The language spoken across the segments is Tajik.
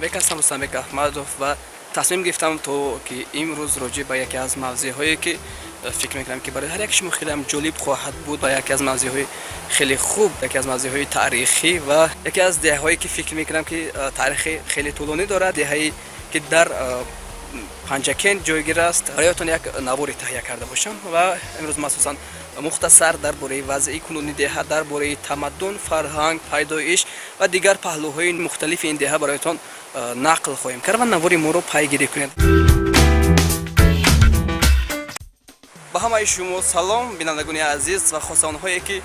Самбек ҳастам, Рустамбек Аҳмадов ва тасмим гирифтам то ки имрӯз роҷи ба яке аз мавзеъҳое ки фикр мекунам ки барои ҳар яки шумо хеле ҷолиб хоҳад буд, ба яке аз мавзеъҳои хеле хуб, яке аз мавзеъҳои таърихӣ ва яке аз деҳаҳое ки фикр мекунам ки таърихи хеле тӯлонӣ дорад, деҳае ки дар Панҷакент ҷойгир аст. Бароятон як навори таҳия карда бошам ва имрӯз махсусан мухтасар дар бораи вазъи кунунии деҳа, дар бораи тамаддун, фарҳанг, пайдоиш ва дигар паҳлӯҳои мухталифи ин деҳа бароятон нақл хоҳем кард ва навори моро пайгирӣ кунед. ба ҳамаи шумо салом, бинандагони азиз ва хосонҳое ки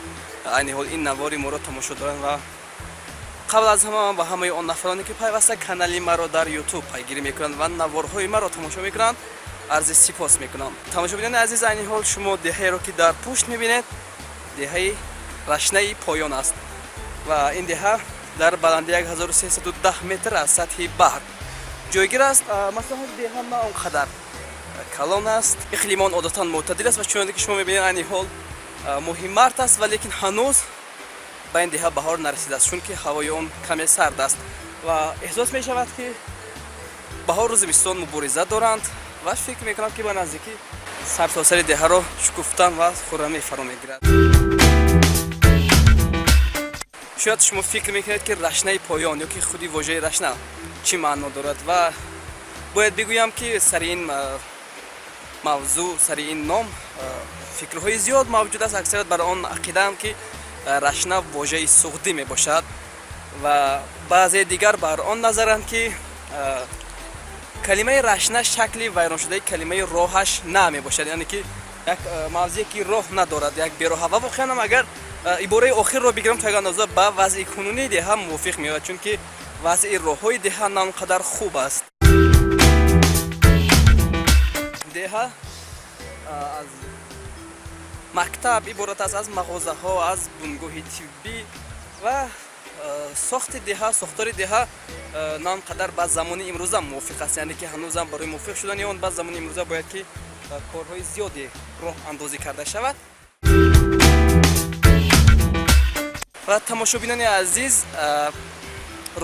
айни ҳол ин навори моро тамошо доранд ва қабл аз ҳама ба ҳамаи он нафароне ки пайваста канали маро дар YouTube пайгирӣ мекунанд ва наворҳои маро тамошо мекунанд, арзи сипос мекунам. Тамошобинони азиз, айни ҳол шумо деҳаеро ки дар пушт мебинед, деҳаи Рашнаи Поён аст ва ин деҳа дар баланди 1310 метр аз сатҳи баҳр ҷойгир аст. Масоҳаи деҳа на он қадар калон аст, иқлим он одатан мӯътадил аст ва чуноне ки шумо мебинед айни ҳол моҳи март аст, ва лекин ҳанӯз ба ин деҳа баҳор нарасидааст, чунки ҳавои он каме сард аст ва эҳсос мешавад ки баҳору зимистон мубориза доранд ва фикр мекунам ки ба наздикӣ сартосари деҳаро шукуфтан ва хуррамӣ фаро мегирад. шояд шумо фикр мекунед ки Рашнаи Поён ё ки худи воҷаи Рашна чӣ маъно дорад ва бояд бигӯям ки сари ин мавзӯъ, сари ин ном фикрҳои зиёд мавҷуд аст. Аксарият бар он ақидаам ки Рашна воҷаи суғдӣ мебошад ва баъзе дигар бар он назаранд ки калимаи Рашна шакли вайроншудаи калимаи роҳаш на мебошад, яъне ки як мавзеъе ки роҳ надорад, як бероҳа. Ва воқеан ҳам агар ибораи охирро бигирам, то як андоза ба вазъи кунунии деҳа мувофиқ меояд, чунки вазъи роҳҳои деҳа на он қадар хуб аст. деҳа аз мактаб иборат аст, аз мағозаҳо, аз бунгоҳи тиббӣ ва сохти деҳа, сохтори деҳа на он қадар ба замони имрӯза мувофиқ аст, яъне ки ҳанӯзам барои мувофиқ шудани он ба замони имрӯза бояд ки корҳои зиёде роҳ андозӣ карда шавад. ва тамошобинони азиз,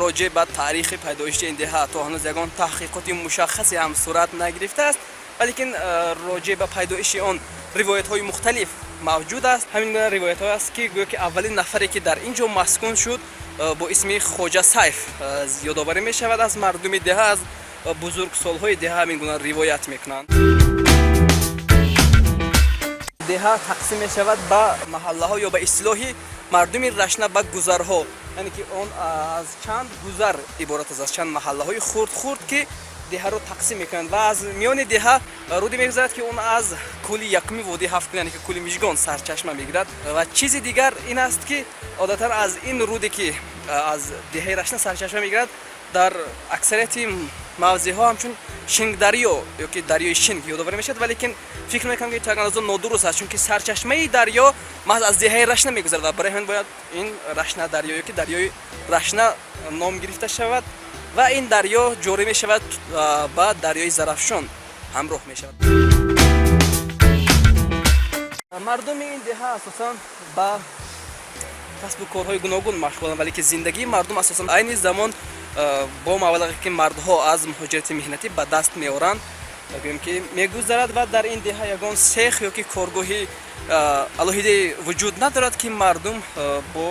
роҷеъ ба таърихи пайдоиши ин деҳа то ҳанӯз ягон таҳқиқоти мушаххасе ҳам сурат нагирифтааст, валекин роҷеъ ба пайдоиши он ривоятҳои мухталиф мавҷуд аст. ҳамин гуна ривоятҳое аст ки гӯё ки аввалин нафаре ки дар ин ҷо маскун шуд бо исми Хоҷа Сайф ёдоварӣ мешавад. Аз мардуми деҳа, аз бузургсолҳои деҳа ҳамин гуна ривоят мекунанд. деҳа тақсим мешавад ба маҳаллаҳо ё ба истилоҳи мардуми Рашна ба гузарҳо, яъне ки он аз чанд гузар иборат аст, аз чанд маҳаллаҳои хурд ки деҳаро тақсим мекунанд ва аз миёни деҳа руде мегузарад ки он аз кӯли якуми води ҳафткун, яъне ки кӯли Мижгон сарчашма мегирад. Ва чизи дигар ин аст ки одатан аз ин руде ки аз деҳаи Рашна сарчашма мегирад, дар аксарияти мавзеъҳо ҳамчун Шингдарё ё ки дарёи Шинг ёдоварӣ мешавад, валекин фикр мекунам ки так андоза нодуруст аст, чунки сарчашмаи дарё маҳз аз деҳаи Рашна мегузарад ва барои ҳамин бояд ин Рашна дарё ё ки дарёи Рашна ном гирифта шавад ва ин дарё ҷорӣ мешавад ба дарёи Зарафшон ҳамроҳ мешавад. мардуми ин деҳа асосан ба касбу корҳои гуногун машғуланд, вале ки зиндагии мардум асосан айни замон бо мавлағе ки мардҳо аз муҳоҷирати меҳнатӣ ба даст меоранд, гӯем ки мегузарад ва дар ин деҳа ягон сех ё ки коргоҳи алоҳидаи вуҷуд надорад ки мардум бо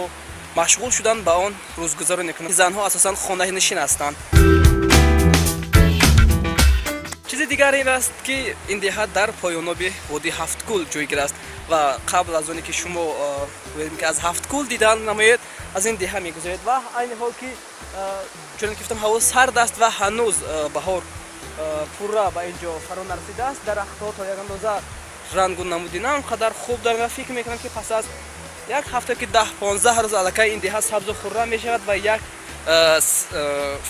машғул шудан ба он рӯзгузарӣ мекунанд. занҳо асосан хонаинишин ҳастанд. чизи дигар ин аст ки ин деҳа дар поёноби води Ҳафткӯл ҷойгир аст ва қабл аз оне ки шумо гӯем ки аз Ҳафткӯл дидан намоед, аз ин деҳа мегузаред ва айни ҳол ки чунон ки гуфтам ҳаво сард аст ва ҳанӯз баҳор пурра ба ин ҷо фаро нарасидааст. дарахтҳо то як андоза рангу намуди на он қадар хуб доранд ва фикр мекунам ки пас аз як ҳафта ки 10-15 рӯз аллакай ин деҳа сабзу хуррам мешавад ва як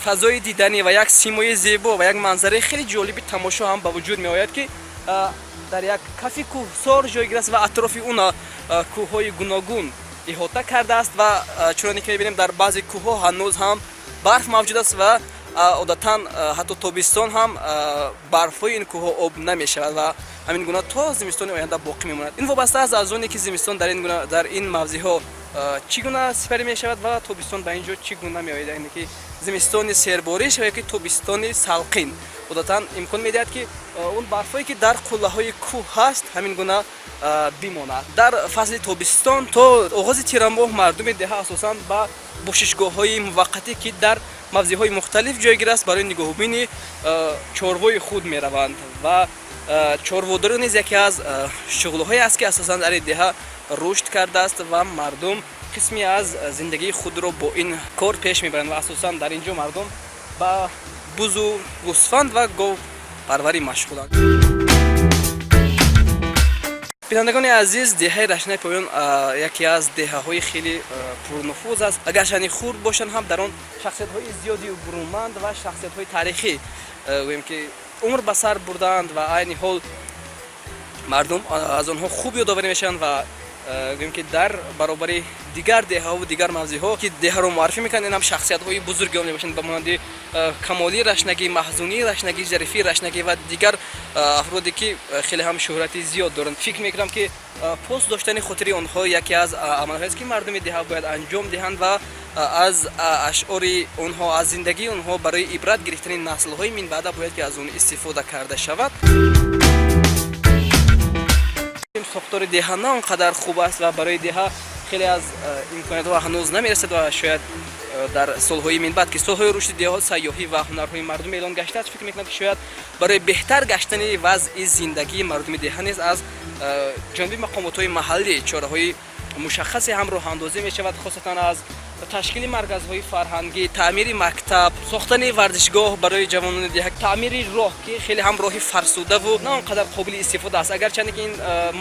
фазои диданӣ ва як симои зебо ва як манзараи хеле ҷолиби тамошо ҳам ба вуҷуд меояд ки дар як кафи кӯҳсор ҷойгир аст ва атрофи он кӯҳҳои гуногун иҳота кардааст ва чуноне ки мебинем дар баъзе кӯҳҳо ҳанӯз ҳам барф мавҷуд аст ва одатан ҳатто тобистон ҳам барфҳои ин кӯҳҳо об намешавад ва ҳамин гуна то зимистони оянда боқӣ мемонад. ин вобаста аст аз оне ки зимистон дар ин мавзеъҳо чӣ гуна сипарӣ мешавад ва тобистон ба ин ҷо чӣ гуна меояд, яъне ки зимистони сербориш ва ки тобистони салқин одатан имкон медиҳад ки он барфое ки дар қуллаҳои кӯҳ ҳаст ҳамин гуна бимонад. Дар фасли тобистон то оғози тирамоҳ мардуми деҳа асосан ба бошишгоҳҳои муваққатӣ ки дар мавзеъҳои мухталиф ҷойгир аст барои нигоҳубини чорвои худ мераванд ва чорводорӣ низ яке аз шуғлҳое аст ки асосан дар деҳа рушд кардааст ва мардум қисме аз зиндагии худро бо ин кор пеш мебаранд ва асосан дар ин ҷо мардум ба бузу гӯсфанд ва гов парварӣ машғуланд. бинандагони азиз, деҳаи Рашнаи Поён яке аз деҳаҳои хеле пурнуфуз аст. Агарчанд хурд бошанд ҳам дар он шахсиятҳои зиёди буруманд ва шахсиятҳои таърихӣ гӯем ки умр ба сар бурдаанд ва айни ҳол мардум аз онҳо хуб ёдоварӣ мешаванд ва гӯем ки дар баробари дигар деҳаҳо дигар мавзеъҳо ки деҳаро муаррифӣ мекунанд, ин ҳам шахсиятҳои бузурги он мебошанд ба монанди Камолӣ Рашнагӣ, Маҳзунӣ Рашнагӣ, Зарифӣ Рашнагӣ ва дигар афроде ки хеле ҳам шӯҳрати зиёд доранд. Фикр мекунам ки пост доштани хотири онҳо яке аз амалҳоест ки мардуми деҳа бояд анҷом диҳанд ва аз ашъори онҳо, аз зиндагии онҳо барои ибрат гирифтани наслҳои минбаъда бояд ки аз он истифода карда шавад. Сохтори деҳа на он қадар хуб аст ва барои деҳа хеле аз имкониятҳо ҳанӯз намерасад ва шояд дар солҳои минбаъд ки солҳои рушди деҳо, сайёҳӣ ва ҳунарҳои мардум эълон гаштааст, фикр мекунам ки шояд барои беҳтар гаштани вазъи зиндагии мардуми деҳа низ аз ҷониби мақомотҳои маҳаллӣ чораҳои мушаххасе ҳам роҳандозӣ мешавад, хосатан аз ташкили марказҳои фарҳангӣ, таъмири мактаб, сохтани варзишгоҳ барои ҷавонони деҳа, таъмири роҳ ки хеле ҳам роҳи фарсудаву на он қадар қобили истифода аст. Агарчанде ки ин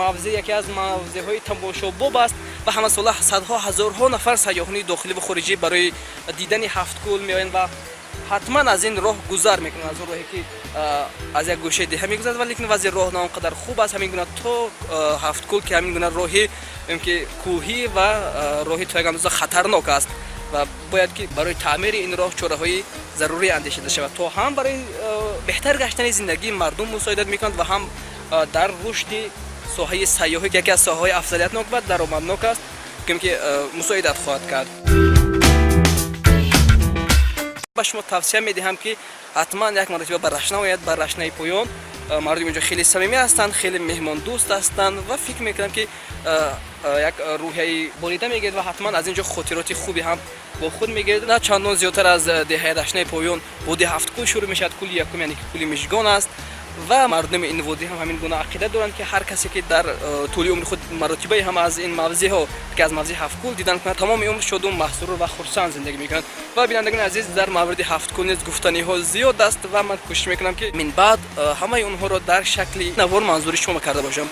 мавзеъ яке аз мавзеъҳои тамошобоб аст ва ҳамасола садҳо ҳазорҳо нафар сайёҳони дохилӣ ва хориҷӣ барояи дидани ҳафткӯл меоянд ва ҳатман аз ин роҳ гузар мекунанд, аз он роҳе ки аз як гӯшаи деҳа мегузарад, вале лекин вазъи роҳ на он қадар хуб аст. Ҳамин гуна то ҳафткӯл ки ҳамин гуна роҳи ки кӯҳӣ ва роҳи то ягандоза хатарнок аст ва бояд ки барои таъмири ин роҳ чораҳои зарурӣ андешида шавад, то ҳам барои беҳтар гаштани зиндагии мардум мусоидат мекунад ва ҳам дар рушди соҳаи сайёҳӣ ки яке аз соҳаҳои афзалиятнок ва даромаднок аст ки мусоидат хоҳад кард. ба шумо тавсия медиҳам ки ҳатман як маротиба ба Рашна ояд, ба Рашнаи Поён. Мардуми инҷо хеле самимӣ ҳастанд, хеле меҳмондӯст ҳастанд ва фикр мекунам ки як рӯҳияи болида мегирад ва ҳатман аз ин ҷо хотироти хуби ҳам бо худ мегирад. На чандон зиёдтар аз деҳаи Рашнаи Поён води ҳафткӯл шурӯъ мешавад. Кӯли якум яъне ки кӯли Мижгон аст ва мардуми ин водӣ ҳам ҳамин гуна ақида доранд ки ҳар касе ки дар тӯли умри худ маротибаи ҳам аз ин мавзеъҳо ки аз мавзеъи ҳафткӯл дидан кунад, тамоми умр шоду масрур ва хурсанд зиндагӣ мекунад. Ва бинандагони азиз, дар мавриди ҳафткӯл низ гуфтаниҳо зиёд аст ва ман кӯшиш мекунам ки минбаъд ҳамаи онҳоро дар шакли навор манзури шумо карда бошам.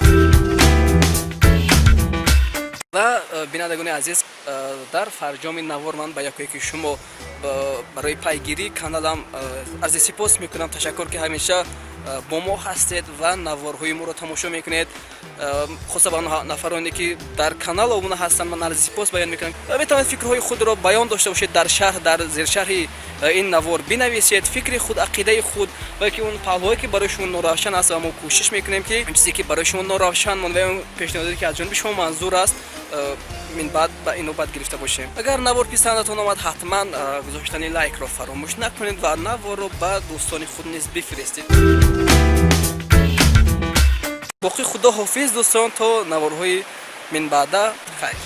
ва бинандагони азиз, дар фарҷоми навор ман ба якоеки шумо барои пайгирӣ каналам арзи сипос мекунам. Ташаккур ки ҳамеша бо мо ҳастед ва наворҳои моро тамошо мекунед. хоса ба нафароне ки дар канал омона ҳастанд ман арзи сипос баён мекунам. метавонед фикрҳои худро баён дошта бошед дар шарҳ, дар зершарҳи ин навор бинависед, фикри худ, ақидаи худ ва ки он паҳлуҳое ки барои шумо норавшан аст ва мо кӯшиш мекунем ки чизе ки барои шумо норавшан монд ва пешниҳоде ки аз ҷониби шумо манзур аст минбаъд ба инобат гирифта бошем. Агар навор писандатон омад, ҳатман гузоштани лайкро фаромӯш накунед ва наворро ба дӯстони худ низ бифиристед. боқи худо ҳофиз дӯстон, то наворҳои минбаъда хайр.